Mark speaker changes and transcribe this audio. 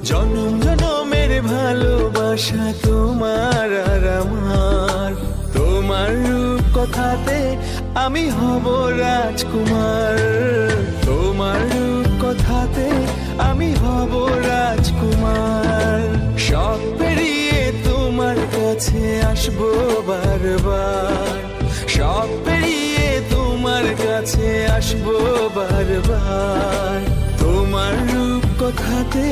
Speaker 1: জনম জনমের ভালোবাসা তোমার আর আমার। তোমার রূপ কথাতে আমি হব রাজকুমার, তোমার রূপ কথাতে আমি হব রাজকুমার। সব পেরিয়ে তোমার কাছে আসবো বারবার, সব পেরিয়ে তোমার কাছে আসবো বারবার। তোমার রূপ কথাতে